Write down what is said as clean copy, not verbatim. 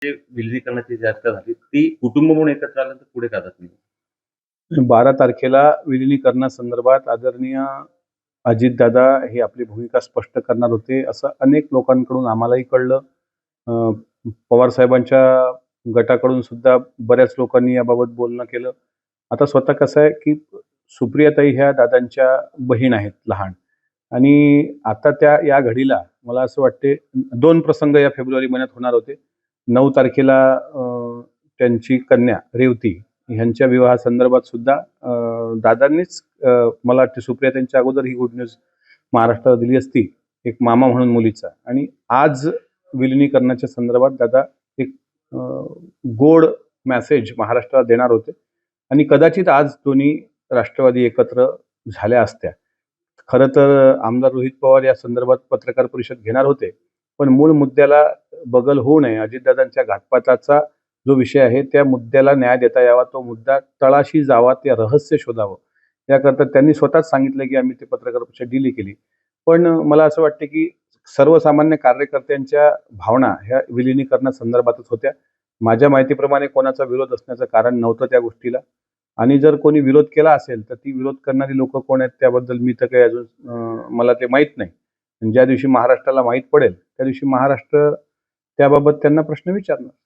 जे विलगीकरणाची चर्चा झाली, ती कुटुंब म्हणून एकत्र आल्यानंतर पुढे का जात नाही? 12 तारखेला विलिनीकरणासंदर्भात आदरणीय अजितदादा हे आपली भूमिका स्पष्ट करणार होते, असं अनेक लोकांकडून आम्हालाही कळलं. अ, पवारसाहेबांच्या गटाकडून सुद्धा बऱ्याच लोकांनी याबाबत बोलणं केलं. आता स्वतः कसं आहे, की सुप्रियाताई ह्या दादांच्या बहीण आहेत लहान आणि आता त्या या घडीला मला असं वाटते 2 प्रसंग या फेब्रुवारी महिन्यात होणार होते. 9 तारखेला त्यांची कन्या रेवती ह्यांच्या विवाहासंदर्भात सुद्धा दादांनीच मला वाटते सुप्रियाताईंच्या अगोदर ही गुड न्यूज महाराष्ट्राला दिली असती, एक मामा म्हणून मुलीचा. आणि आज विलिनीकरणाच्या संदर्भात दादा एक गोड मेसेज महाराष्ट्राला देणार होते आणि कदाचित आज दोन्ही राष्ट्रवादी एकत्र झाल्या असत्या. खरं तर आमदार रोहित पवार या संदर्भात पत्रकार परिषद घेणार होते, पण मूळ मुद्द्याला बगल होऊ नये, अजितदादांच्या घातपाताचा जो विषय आहे त्या मुद्द्याला न्याय देता यावा, तो मुद्दा तळाशी जावा, ते रहस्य शोधावं याकरता त्यांनी स्वतःच सांगितलं की आम्ही ते पत्रकार परिषद डिले केली. पण मला असं वाटतं की सर्वसामान्य कार्यकर्त्यांच्या भावना ह्या विलिनीकरणासंदर्भातच होत्या. माझ्या माहितीप्रमाणे कोणाचा विरोध असण्याचं कारण नव्हतं त्या गोष्टीला. आणि जर कोणी विरोध केला असेल तर ती विरोध करणारी लोक कोण आहेत त्याबद्दल मी तर काही अजून मला ते माहीत नाही. ज्या दिवशी महाराष्ट्राला माहीत पडेल त्या दिवशी महाराष्ट्र त्याबाबत त्यांना प्रश्न विचारणार.